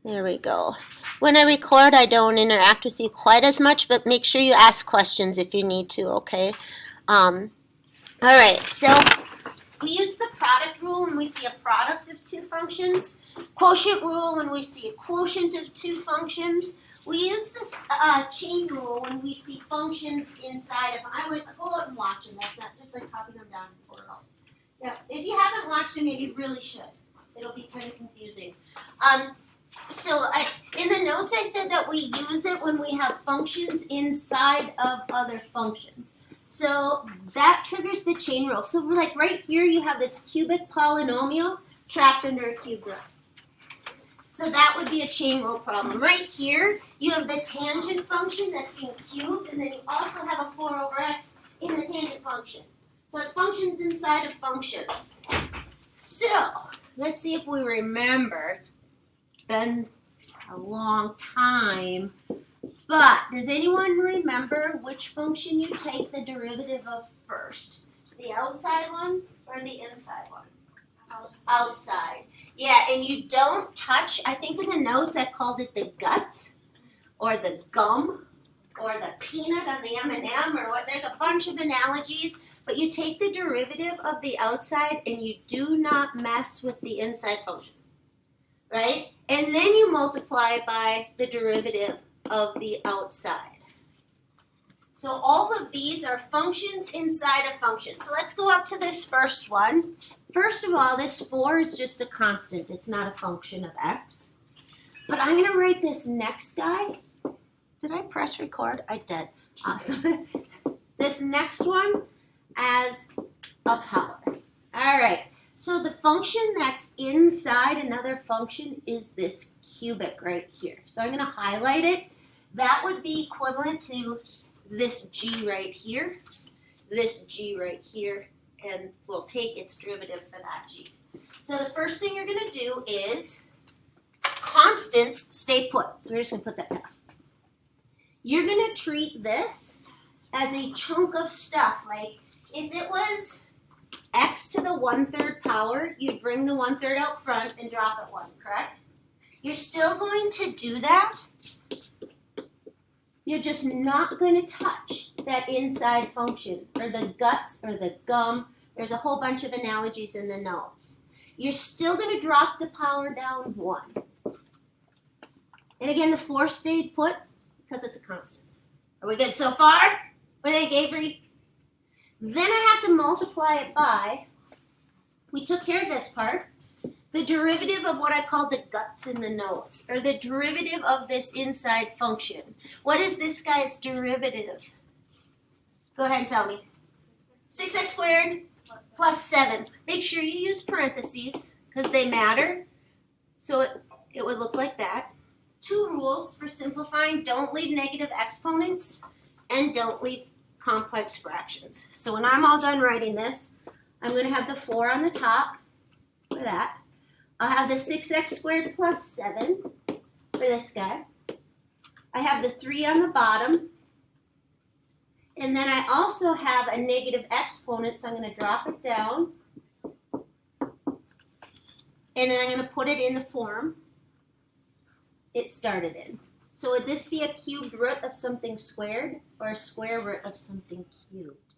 There we go. When I record, I don't interact with you quite as much, but make sure you ask questions if you need to, okay? All right, so we use the product rule when we see a product of two functions, quotient rule when we see a quotient of two functions. We use this chain rule when we see functions inside of, I would go out and watch them, that's not just like copying them down and pour it out. Yeah, if you haven't watched them, you really should. It'll be kind of confusing. In the notes I said that we use it when we have functions inside of other functions. So that triggers the chain rule. So like right here you have this cubic polynomial trapped under a cube root. So that would be a chain rule problem. Right here you have the tangent function that's being cubed, and then you also have a 4 over x in the tangent function. So it's functions inside of functions. So let's see if we remember. It's been a long time. But does anyone remember which function you take the derivative of first? The outside one or the inside one? Outside. Yeah, and you don't touch, I think in the notes I called it the guts or the gum or the peanut on the M&M or what. There's a bunch of analogies, but you take the derivative of the outside and you do not mess with the inside function, right? And then you multiply by the derivative of the outside. So all of these are functions inside of functions. So let's go up to this first one. First of all, this 4 is just a constant. It's not a function of x. But I'm going to write this next guy. Did I press record? I did. Awesome. This next one as a power. All right. So the function that's inside another function is this cubic right here. So I'm going to highlight it. That would be equivalent to this g right here, this g right here, and we'll take its derivative for that g. So the first thing you're going to do is constants stay put. So we're just going to put that down. You're going to treat this as a chunk of stuff. Like if it was x to the 1/3 power, you'd bring the 1/3 out front and drop it 1, correct? You're still going to do that. You're just not going to touch that inside function or the guts or the gum. There's a whole bunch of analogies in the notes. You're still going to drop the power down 1. And again, the 4 stayed put because it's a constant. Are we good so far? What do you think, Avery? Then I have to multiply it by, we took care of this part, the derivative of what I call the guts in the notes, or the derivative of this inside function. What is this guy's derivative? Go ahead and tell me. 6x squared plus 7. Make sure you use parentheses because they matter. So it would look like that. 2 rules for simplifying. Don't leave negative exponents and don't leave complex fractions. So when I'm all done writing this, I'm going to have the 4 on the top for that. I'll have the 6x squared plus 7 for this guy. I have the 3 on the bottom. And then I also have a negative exponent, so I'm going to drop it down. And then I'm going to put it in the form it started in. So would this be a cubed root of something squared or a square root of something cubed?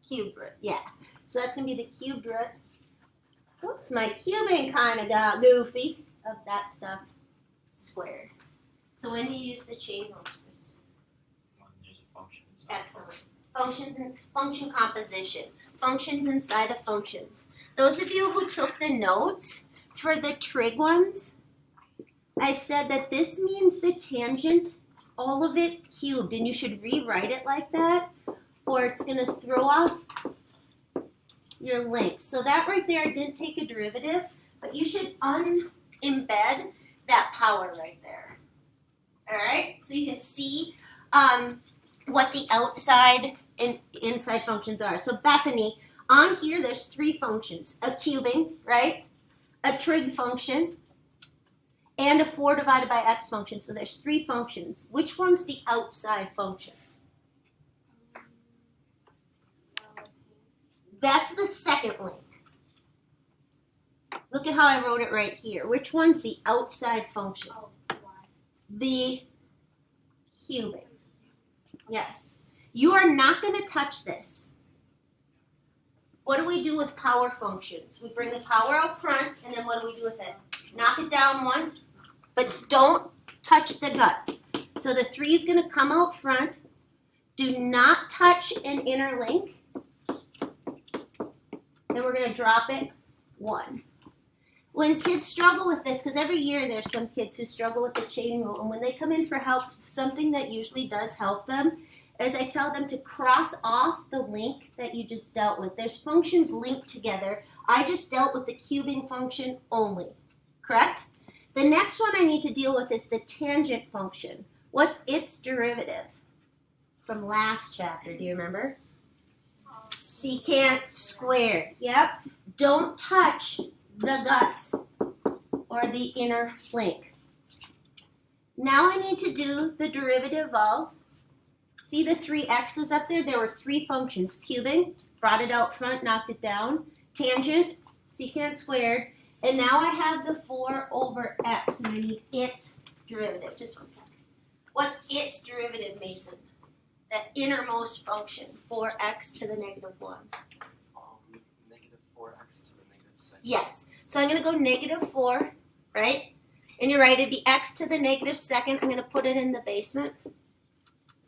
Cubed root, yeah. So that's going to be the cubed root. Oops, my cubing kind of got goofy of that stuff squared. So when do you use the chain rule? When there's a function. Excellent. Functions and function composition. Functions inside of functions. Those of you who took the notes for the trig ones, I said that this means the tangent, all of it cubed, and you should rewrite it like that, or it's going to throw off your link. So that right there, I didn't take a derivative, but you should unembed that power right there. All right? So you can see what the outside and inside functions are. So Bethany, on here, there's 3 functions. A cubing, right? A trig function, and a 4 divided by x function. So there's 3 functions. Which one's the outside function? That's the second link. Look at how I wrote it right here. Which one's the outside function? Oh, The cubic. Yes. You are not going to touch this. What do we do with power functions? We bring the power out front, and then what do we do with it? Knock it down once, but don't touch the guts. So the 3 is going to come out front. Do not touch and interlink. Then we're going to drop it 1. When kids struggle with this, because every year there's some kids who struggle with the chain rule, and when they come in for help, something that usually does help them is I tell them to cross off the link that you just dealt with. There's functions linked together. I just dealt with the cubing function only, correct? The next one I need to deal with is the tangent function. What's its derivative? From last chapter, do you remember? Secant squared, yep. Don't touch the guts or the inner link. Now I need to do the derivative of, see the 3 x's up there? There were 3 functions. Cubing, brought it out front, knocked it down. Tangent, secant squared. And now I have the 4 over x, and I need its derivative. Just 1 second. What's its derivative, Mason? That innermost function, 4x to the negative 1. Negative 4x to the negative 6. Yes. So I'm going to go negative 4, right? And you're right, it'd be x to the negative 2nd. I'm going to put it in the basement.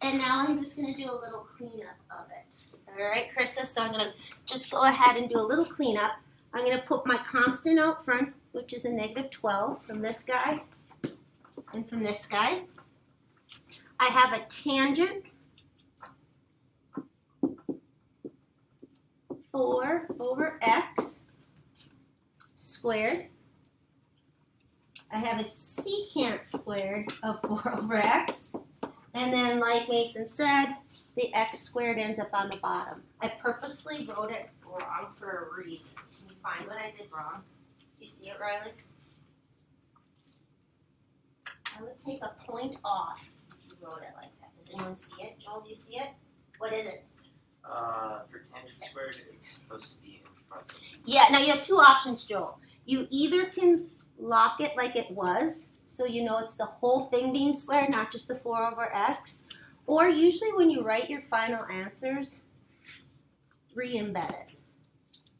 And now I'm just going to do a little cleanup of it. All right, Krista? So I'm going to just go ahead and do a little cleanup. I'm going to put my constant out front, which is a negative 12 from this guy and from this guy. I have a tangent, 4 over x squared. I have a secant squared of 4 over x. And then, like Mason said, the x squared ends up on the bottom. I purposely wrote it wrong for a reason. Can you find what I did wrong? Do you see it, Riley? I would take a point off if you wrote it like that. Does anyone see it? Joel, do you see it? What is it? For tangent squared, it's supposed to be in front. Yeah, now you have 2 options, Joel. You either can lock it like it was, so you know it's the whole thing being squared, not just the 4 over x. Or usually when you write your final answers, re-embed it.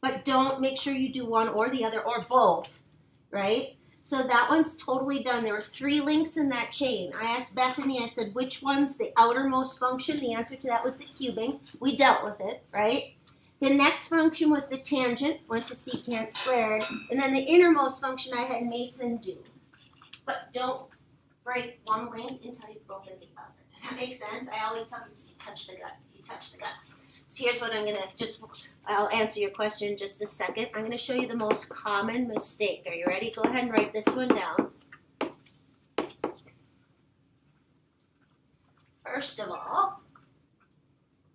But don't make sure you do one or the other or both, right? So that one's totally done. There were 3 links in that chain. I asked Bethany, I said, which one's the outermost function? The answer to that was the cubing. We dealt with it, right? The next function was the tangent, went to secant squared. And then the innermost function I had Mason do. But don't break one link until you've broken the other. Does that make sense? I always tell kids, you touch the guts, you touch the guts. So here's what I'm going to I'll answer your question in just a second. I'm going to show you the most common mistake. Are you ready? Go ahead and write this one down. First of all,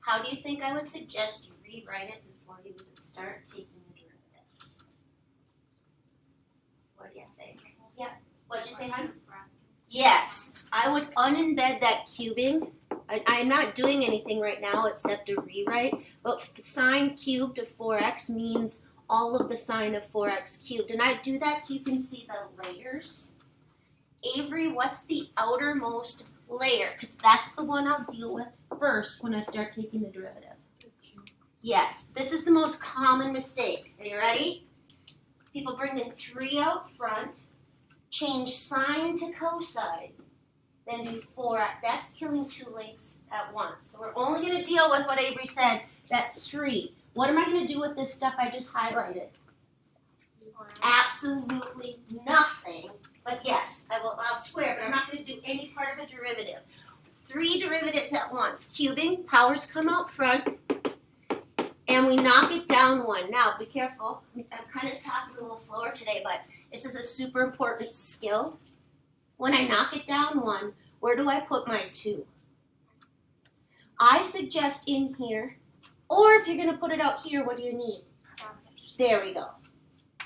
how do you think I would suggest you rewrite it before you even start taking the derivative? What do you think? Yeah. What'd you say, hon? Yes. I would unembed that cubing. I'm not doing anything right now except a rewrite, but sine cubed of 4x means all of the sine of 4x cubed. And I do that so you can see the layers. Avery, what's the outermost layer? Because that's the one I'll deal with first when I start taking the derivative. Yes, this is the most common mistake. Are you ready? People bring the 3 out front, change sine to cosine. Then do 4, that's killing 2 links at once. So we're only going to deal with what Avery said, that 3. What am I going to do with this stuff I just highlighted? Absolutely nothing. But yes, I'll square, but I'm not going to do any part of a derivative. 3 derivatives at once. Cubing, powers come out front, and we knock it down 1. Now, be careful. I'm kind of talking a little slower today, but this is a super important skill. When I knock it down 1, where do I put my 2? I suggest in here, or if you're going to put it out here, what do you need? There we go.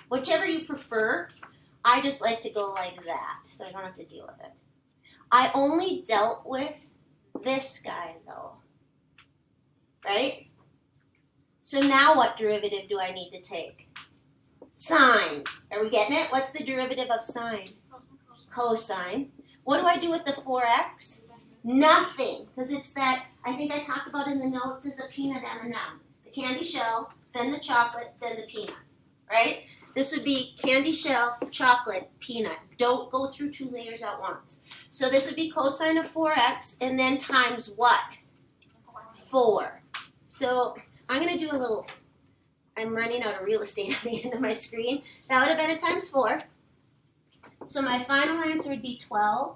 Whichever you prefer, I just like to go like that, so I don't have to deal with it. I only dealt with this guy, though, right? So now what derivative do I need to take? Sines. Are we getting it? What's the derivative of sine? Cosine. What do I do with the 4x? Nothing, because it's that, I think I talked about in the notes, is a peanut M&M. The candy shell, then the chocolate, then the peanut, right? This would be candy shell, chocolate, peanut. Don't go through 2 layers at once. So this would be cosine of 4x, and then times what? 4. So I'm going to do a little, I'm running out of real estate on the end of my screen. That would have been a times 4. So my final answer would be 12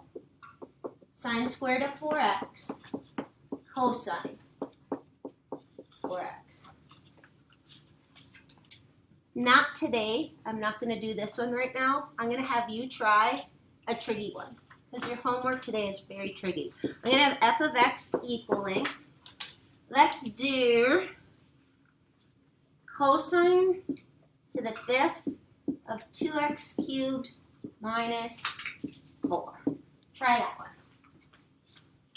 sine squared of 4x cosine 4x. Not today. I'm not going to do this one right now. I'm going to have you try a tricky one because your homework today is very tricky. I'm going to have f of x equaling, let's do cosine to the 5th of 2x cubed minus 4. Try that one.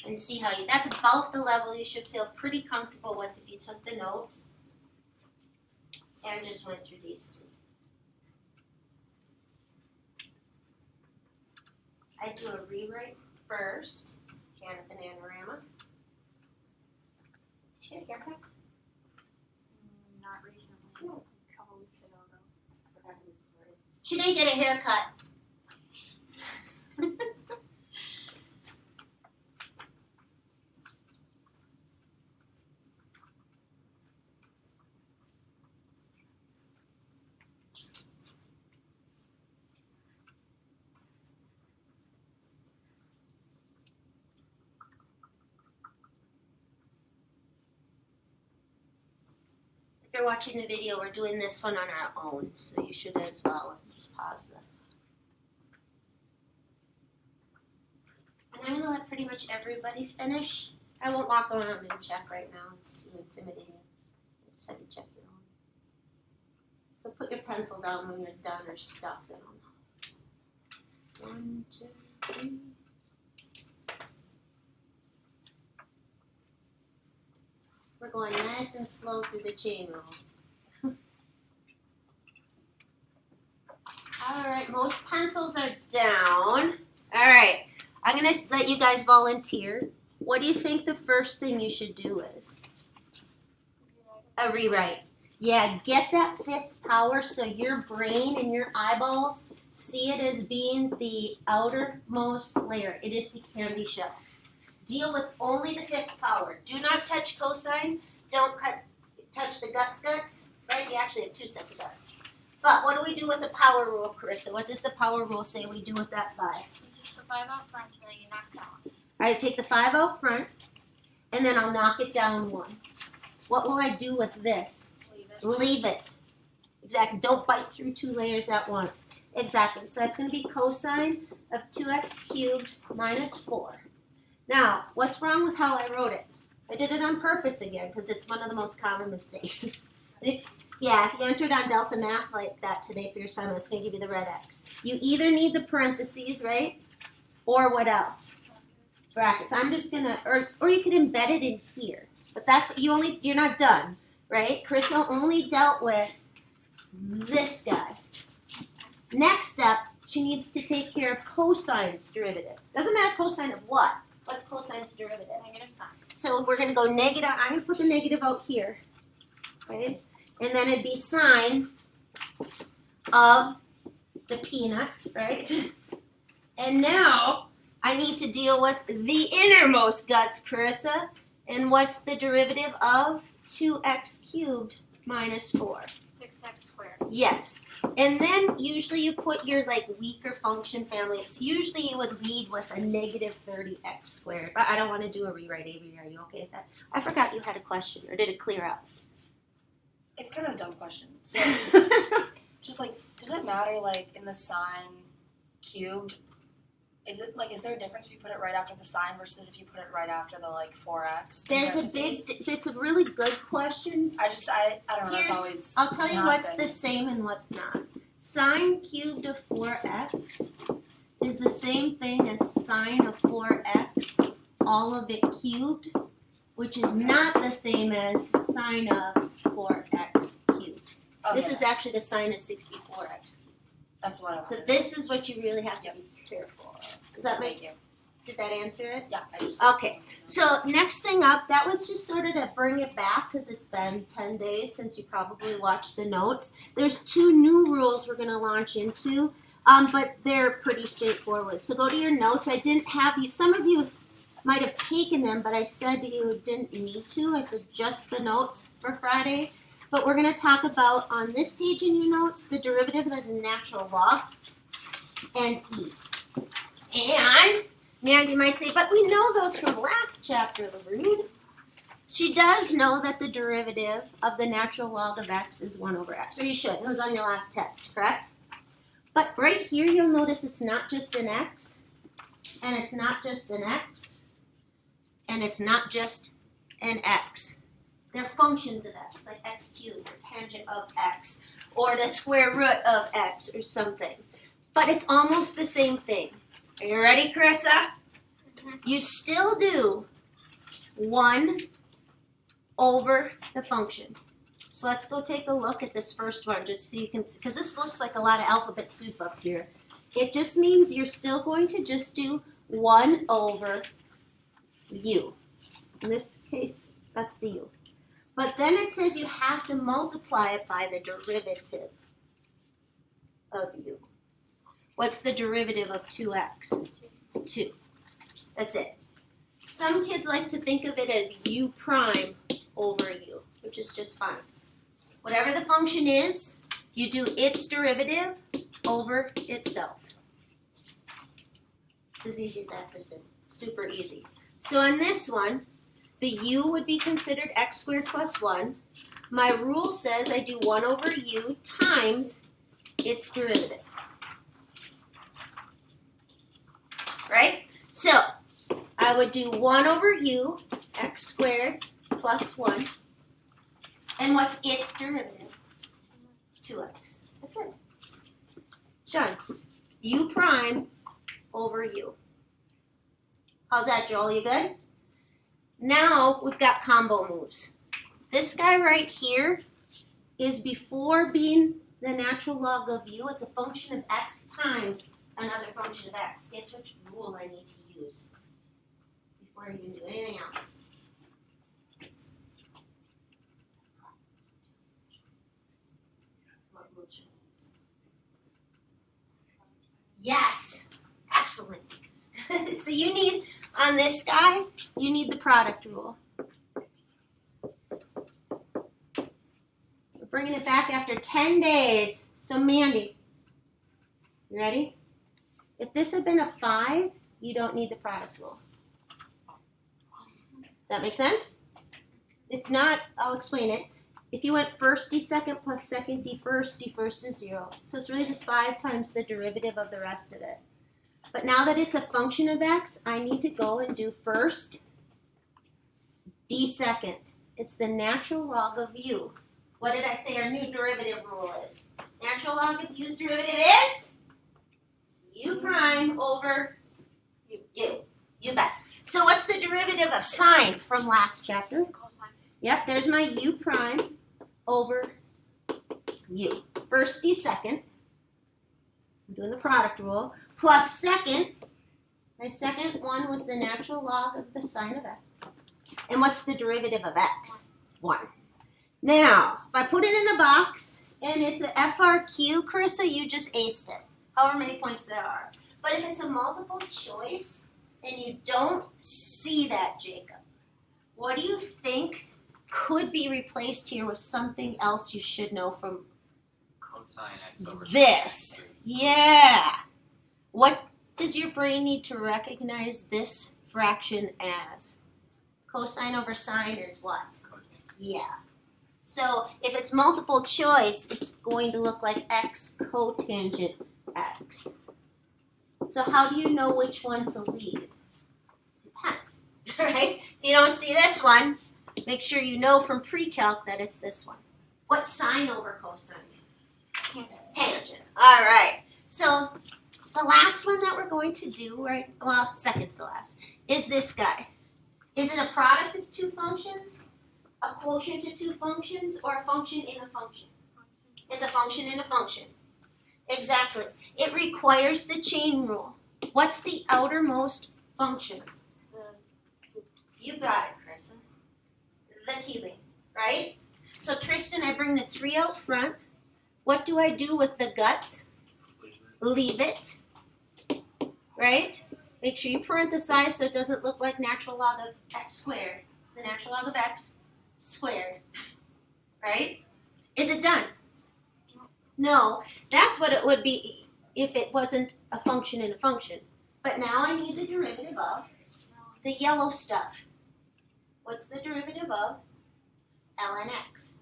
And see how you, that's about the level you should feel pretty comfortable with if you took the notes and just went through these 3. I do a rewrite first. Can of Bananarama. Did you get a haircut? Not recently. No. A couple weeks ago, though. I forgot to record it. She didn't get a haircut. If you're watching the video, we're doing this one on our own, so you should as well. Just pause And I'm going to let pretty much everybody finish. I won't walk around and check right now. It's too intimidating. I just have to check your own. So put your pencil down when you're done or stop down. 1, 2, 3. We're going nice and slow through the chain roll. All right, most pencils are down. All right, I'm going to let you guys volunteer. What do you think the first thing you should do is? A rewrite. Yeah, get that 5th power so your brain and your eyeballs see it as being the outermost layer. It is the candy shell. Deal with only the 5th power. Do not touch cosine. Don't touch the guts, right? You actually have 2 sets of guts. But what do we do with the power rule, Carissa? What does the power rule say we do with that 5? You just the 5 out front and then you knock down. I take the 5 out front, and then I'll knock it down 1. What will I do with this? Leave it. Leave it. Exactly. Don't bite through 2 layers at once. Exactly. So that's going to be cosine of 2x cubed minus 4. Now, what's wrong with how I wrote it? I did it on purpose again because it's one of the most common mistakes. If you entered on Delta Math like that today for your assignment, it's going to give you the red X. You either need the parentheses, right? Or what else? Brackets. I'm just going to, or you could embed it in here. But that's, you're not done, right? Carissa only dealt with this guy. Next step, she needs to take care of cosine's derivative. Doesn't matter cosine of what. What's cosine's derivative? Negative sign. So we're going to go negative. I'm going to put the negative out here. Okay? And then it'd be sine of the peanut, right? And now I need to deal with the innermost guts, Carissa. And what's the derivative of 2x cubed minus 4? 6x squared. Yes. And then usually you put your weaker function families. Usually you would lead with a negative 30x squared. But I don't want to do a rewrite, Avery. Are you okay with that? I forgot you had a question. Or did it clear up? It's kind of a dumb question. So, just does it matter in the sine cubed? Is is there a difference if you put it right after the sine versus if you put it right after the 4x? It's a really good question. I don't know. That's always. I'll tell you not what's been- the same and what's not. Sine cubed of 4x is the same thing as sine of 4x, all of it cubed, which is not the same as sine of 4x cubed. Okay, This is actually the sine of 64x. that's what I So wanted. this is what you really have to be careful of. Does that make Thank you. Did that answer it? Yeah, I just. Okay. So next thing up, that was just sort of to bring it back because it's been 10 days since you probably watched the notes. There's 2 new rules we're going to launch into, but they're pretty straightforward. So go to your notes. I didn't have you, some of you might have taken them, but I said you didn't need to. I said just the notes for Friday. But we're going to talk about on this page in your notes, the derivative of the natural log and e. And Mandy might say, but we know those from last chapter, LaRude. She does know that the derivative of the natural log of x is 1 over x. Or you should. It was on your last test, correct? But right here, you'll notice it's not just an x, and it's not just an x, and it's not just an x. They're functions of x, like x cubed, or tangent of x, or the square root of x, or something. But it's almost the same thing. Are you ready, Carissa? You still do 1 over the function. So let's go take a look at this first one, just so you can, because this looks like a lot of alphabet soup up here. It just means you're still going to just do 1 over u. In this case, that's the u. But then it says you have to multiply it by the derivative of u. What's the derivative of 2x? 2. That's it. Some kids like to think of it as u prime over u, which is just fine. Whatever the function is, you do its derivative over itself. It's as easy as that, Kristen. Super easy. So on this one, the u would be considered x squared plus 1. My rule says I do 1 over u times its derivative. Right? So, I would do 1 over u, x squared plus 1. And what's its derivative? 2x. That's it. Done. U prime over u. How's that, Joel? You good? Now, we've got combo moves. This guy right here is before being the natural log of u. It's a function of x times another function of x. Guess which rule I need to use before I even do anything else? What rule should I use? Yes! Excellent. So you need, on this guy, you need the product rule. We're bringing it back after 10 days. So Mandy, you ready? If this had been a 5, you don't need the product rule. Does that make sense? If not, I'll explain it. If you went first d second plus second d first is 0. So it's really just 5 times the derivative of the rest of it. But now that it's a function of x, I need to go and do first d second. It's the natural log of u. What did I say our new derivative rule is? Natural log of u's derivative is u prime over u. You bet. So what's the derivative of sine from last chapter? Cosine. Yep, there's my u prime over u. First d second. I'm doing the product rule. Plus second. My second one was the natural log of the sine of x. And what's the derivative of x? 1. Now, if I put it in a box and it's a FRQ, Carissa, you just aced it. However many points there are. But if it's a multiple choice and you don't see that, Jacob, what do you think could be replaced here with something else you should know from Cosine x over this? Yeah. What does your brain need to recognize this fraction as? Cosine over sine is what? cotangent. Yeah. So if it's multiple choice, it's going to look like x cotangent x. So how do you know which one to leave? Depends, right? If you don't see this one, make sure you know from pre-calc that it's this one. What's sine over cosine? Tangent. All right. So the last one that we're going to do, right, well, second to the last, is this guy. Is it a product of 2 functions, a quotient of 2 functions, or a function in a function? It's a function in a function. Exactly. It requires the chain rule. What's the outermost function? You got it, Carissa. The cubing, right? So Tristan, I bring the 3 out front. What do I do with the guts? Leave it, right? Make sure you parenthesize so it doesn't look like natural log of x squared. It's the natural log of x squared, right? Is it done? No, that's what it would be if it wasn't a function in a function. But now I need the derivative of the yellow stuff. What's the derivative of ln x?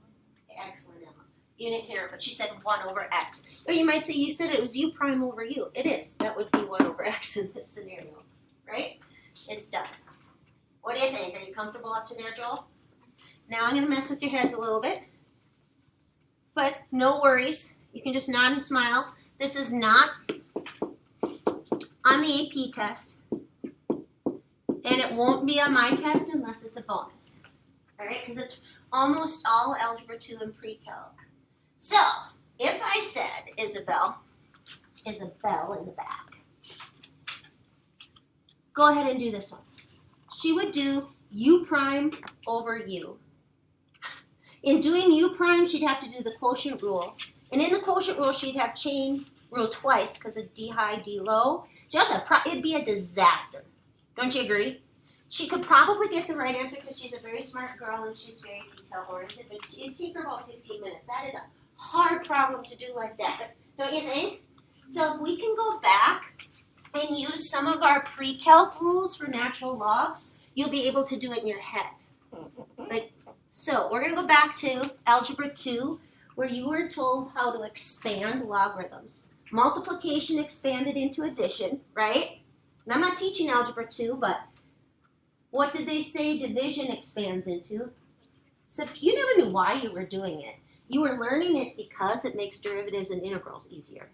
Excellent, Emma. Unit here, but she said 1 over x. Or you might say you said it was u prime over u. It is. That would be 1 over x in this scenario, right? It's done. What do you think? Are you comfortable up to there, Joel? Now I'm going to mess with your heads a little bit. But no worries. You can just nod and smile. This is not on the AP test. And it won't be on my test unless it's a bonus. All right? Because it's almost all Algebra 2 and Pre-Calc. So, if I said Isabel in the back, go ahead and do this one. She would do u prime over u. In doing u prime, she'd have to do the quotient rule. And in the quotient rule, she'd have chain rule twice because of d high, d low. It'd be a disaster. Don't you agree? She could probably get the right answer because she's a very smart girl and she's very detail-oriented, but it'd take her about 15 minutes. That is a hard problem to do like that, don't you think? So if we can go back and use some of our pre-calc rules for natural logs, you'll be able to do it in your head. So we're going to go back to Algebra 2, where you were told how to expand logarithms. Multiplication expanded into addition, right? And I'm not teaching Algebra 2, but what did they say division expands into? You never knew why you were doing it. You were learning it because it makes derivatives and integrals easier.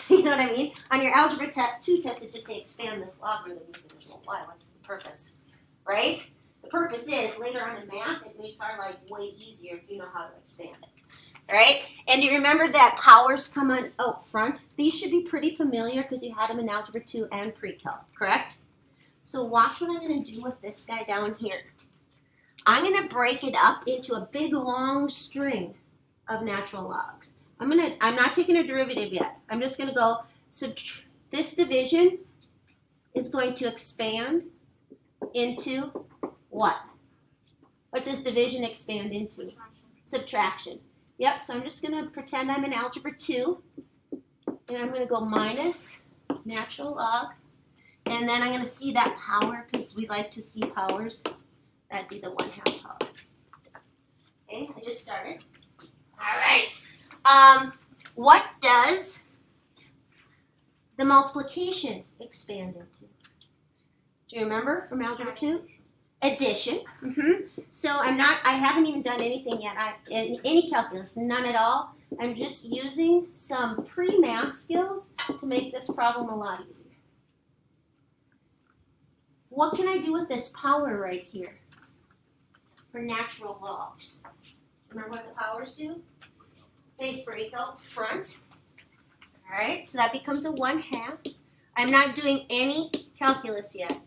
You know what I mean? On your Algebra 2 test, it just say expand this logarithm. You think, well, why? What's the purpose? Right? The purpose is, later on in math, it makes our life way easier if you know how to expand it. All right? And do you remember that powers come on out front? These should be pretty familiar because you had them in Algebra 2 and Pre-Calc, correct? So watch what I'm going to do with this guy down here. I'm going to break it up into a big long string of natural logs. I'm not taking a derivative yet. I'm just going to go, this division is going to expand into what? What does division expand into? Subtraction. Yep, so I'm just going to pretend I'm in Algebra 2, and I'm going to go minus natural log, and then I'm going to see that power, because we like to see powers. That'd be the 1/2 power. Okay, I just started. All right. What does the multiplication expand into? Do you remember from Algebra 2? Addition. So I haven't even done anything yet. In any calculus, none at all. I'm just using some pre-math skills to make this problem a lot easier. What can I do with this power right here for natural logs? Remember what the powers do? They break out front. All right, so that becomes a 1/2. I'm not doing any calculus yet.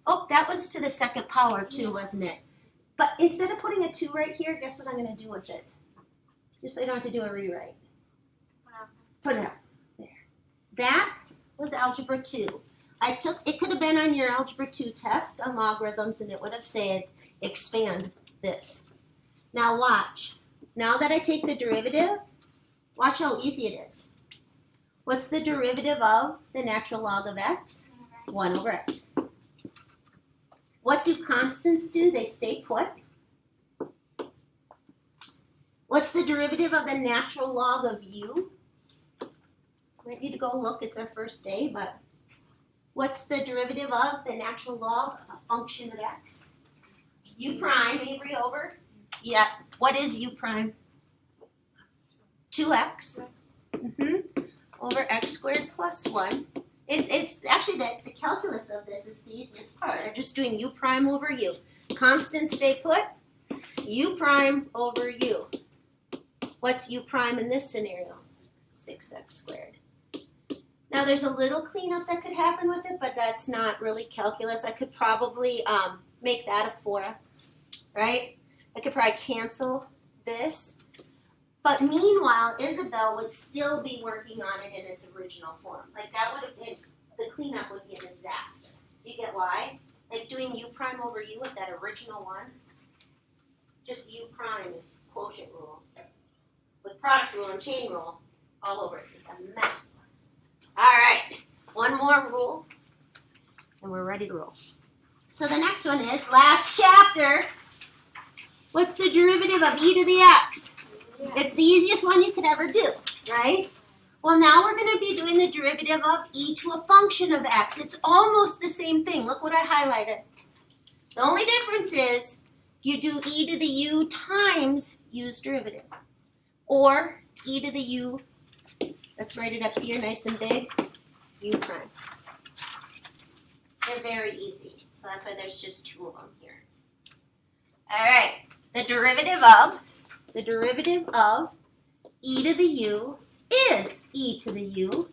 Oh, that was to the second power too, wasn't it? But instead of putting a 2 right here, guess what I'm going to do with it? Just so you don't have to do a rewrite. Put it up. There. That was Algebra 2. It could have been on your Algebra 2 test on logarithms, and it would have said expand this. Now watch. Now that I take the derivative, watch how easy it is. What's the derivative of the natural log of x? 1 over x. What do constants do? They stay put. What's the derivative of the natural log of u? Might need to go look, it's our first day, but what's the derivative of the natural log of a function of x? U prime, Avery, over? Yeah. What is u prime? 2x. Over x squared plus 1. It's actually the calculus of this is the easiest part. I'm just doing u prime over u. Constants stay put. u prime over u. What's u prime in this scenario? 6x squared. Now there's a little cleanup that could happen with it, but that's not really calculus. I could probably make that a 4x, right? I could probably cancel this. But meanwhile, Isabel would still be working on it in its original form. Like that would have been, the cleanup would be a disaster. Do you get why? Like doing u prime over u with that original one, just u prime is quotient rule. With product rule and chain rule all over it. It's a mess. All right, one more rule, and we're ready to roll. So the next one is, last chapter, what's the derivative of e to the x? It's the easiest one you could ever do, right? Well, now we're going to be doing the derivative of e to a function of x. It's almost the same thing. Look what I highlighted. The only difference is you do e to the u times u's derivative, or e to the u, let's write it up here nice and big, u prime. They're very easy, so that's why there's just 2 of them here. All right, the derivative of e to the u is e to the u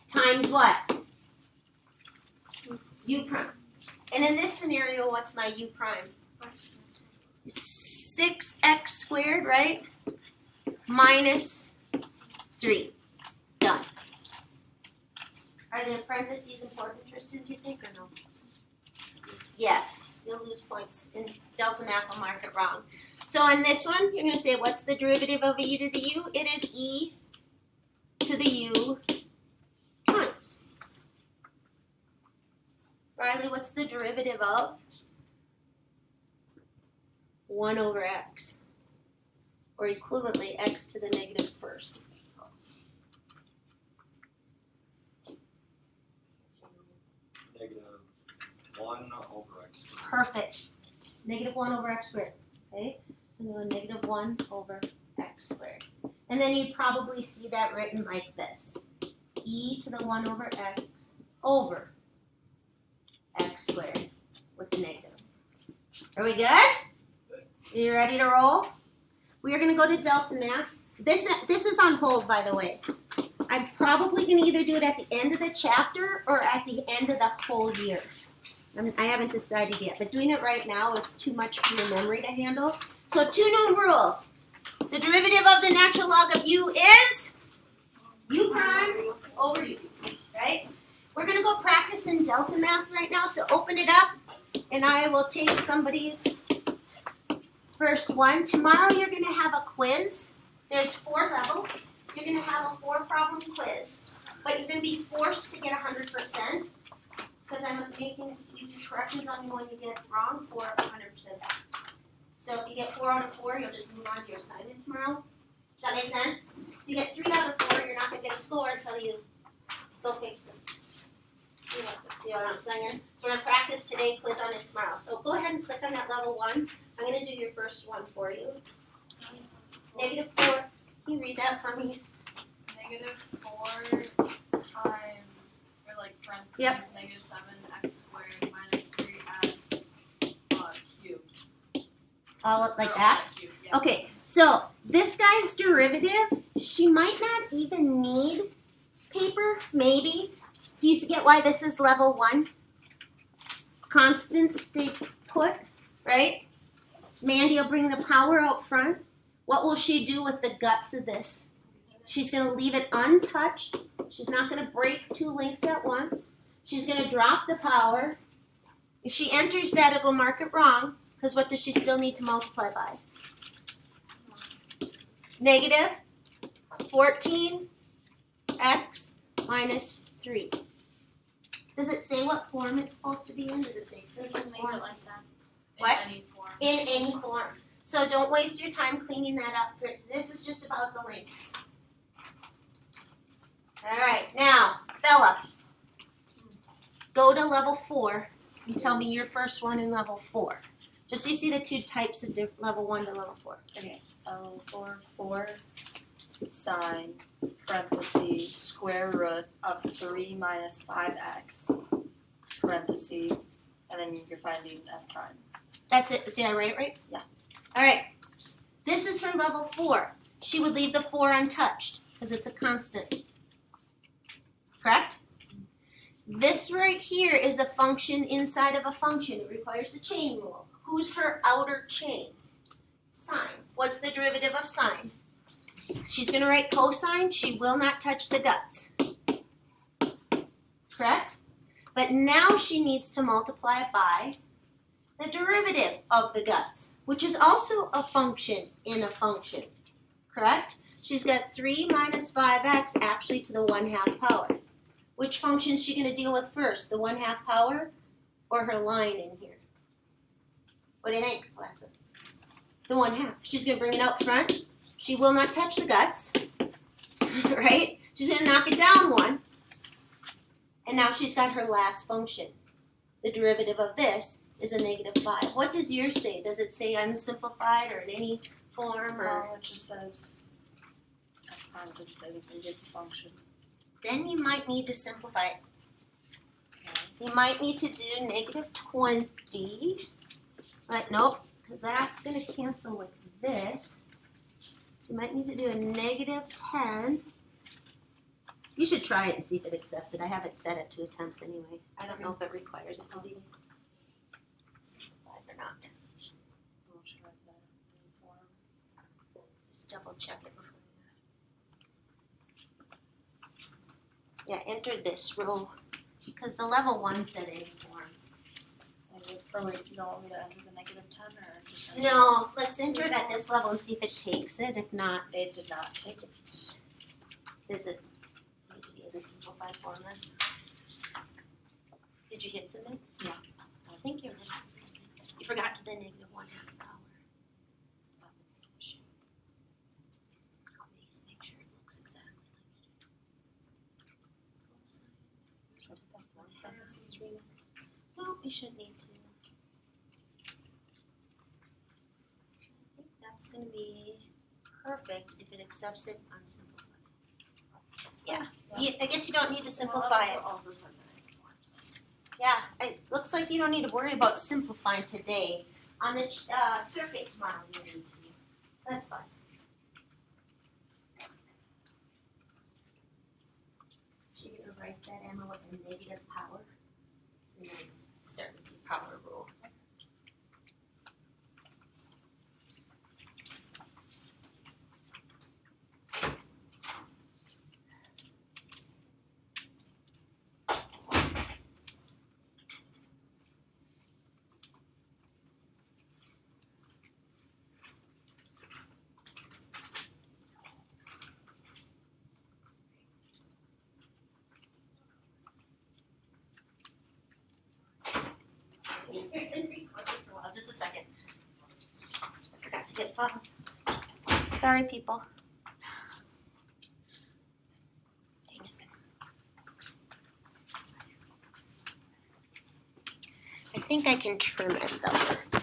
times what? U prime. And in this scenario, what's my u prime? 6x squared, right? Minus 3. Done. Are the parentheses important, Tristan, do you think, or no? Yes. You'll lose points. In Delta Math will mark it wrong. So on this one, you're going to say, what's the derivative of e to the u? It is e to the u times. Riley, what's the derivative of 1 over x? Or equivalently, x to the negative first. Negative 1 over x squared. Perfect. Negative 1 over x squared. Okay? So we're going to negative 1 over x squared. And then you'd probably see that written like this. E to the 1 over x squared with the negative. Are we good? Are you ready to roll? We are going to go to Delta Math. This is on hold, by the way. I'm probably going to either do it at the end of the chapter or at the end of the whole year. I haven't decided yet, but doing it right now is too much for your memory to handle. So 2 new rules. The derivative of the natural log of u is u prime over u, right? We're going to go practice in Delta Math right now, so open it up, and I will take somebody's first one. Tomorrow you're going to have a quiz. There's 4 levels. You're going to have a 4-problem quiz, but you're going to be forced to get 100% because I'm making you do corrections on the one you get wrong for 100% back. So if you get 4 out of 4, you'll just move on to your assignment tomorrow. Does that make sense? If you get 3 out of 4, you're not going to get a score until you go fix them. See what I'm saying? So we're going to practice today, quiz on it tomorrow. So go ahead and click on that level 1. I'm going to do your first one for you. Negative 4. Can you read that for me? Negative 4 times, or like parentheses, Yep. negative 7x squared minus 3x cubed. All like Or that? cubed, yeah. Okay, so this guy's derivative, she might not even need paper, maybe. Do you get why this is level 1? Constants stay put, right? Mandy will bring the power out front. What will she do with the guts of this? She's going to leave it untouched. She's not going to break 2 links at once. She's going to drop the power. If she enters that, it will mark it wrong, because what does she still need to multiply by? Negative 14x minus 3. Does it say what form it's supposed to be in? Does it say simplest Make form? it like that. What? In any form. In any form. So don't waste your time cleaning that up. This is just about the links. All right, now, Bella, go to level 4 and tell me your first one in level 4. Just so you see the 2 types of level 1 to level 4. Okay, L4, 4 sine, parentheses, square root of 3 minus 5x, parentheses, and then you're finding f prime. That's it. Did I write it right? Yeah. All right. This is her level 4. She would leave the 4 untouched because it's a constant. Correct? This right here is a function inside of a function. It requires the chain rule. Who's her outer chain? Sine. What's the derivative of sine? She's going to write cosine. She will not touch the guts. Correct? But now she needs to multiply it by the derivative of the guts, which is also a function in a function. Correct? She's got 3 minus 5x actually to the 1/2 power. Which function is she going to deal with first? The 1/2 power or her line in here? What do you think, Alexa? The 1/2. She's going to bring it out front. She will not touch the guts, right? She's going to knock it down 1. And now she's got her last function. The derivative of this is a -5. What does yours say? Does it say unsimplified or in any form? Or It just says, I didn't say that they did the function. then you might need to simplify it. You might need to do -20. But nope, because that's going to cancel with this. So you might need to do a -10. You should try it and see if it accepts it. I haven't set it to attempts anyway. I don't know if it requires it to be simplified or not. We'll try that in form. Just double check it before you. Yeah, enter this row because the level 1 said any form. Or wait, you don't want me to enter the -10 or just No, let's enter it at this level and see if it takes it. If not, It did not take it. does it need to be in the simplified form then? Did you hit submit? Yeah. I think you're missing something. You forgot to the -1/2 power. Please make sure it looks exactly like it. No, you shouldn't need to. I think that's going to be perfect if it accepts it unsimplified. Yeah, I guess you don't need to simplify it. Also says any form. Yeah, it looks like you don't need to worry about simplifying today. On the circuit tomorrow, you need to. That's fine. So you're going to write that, Emma, with a negative power. And then start with the power rule. Just a second. I forgot to get photos. Sorry, people. Dang it. I think I can trim it though.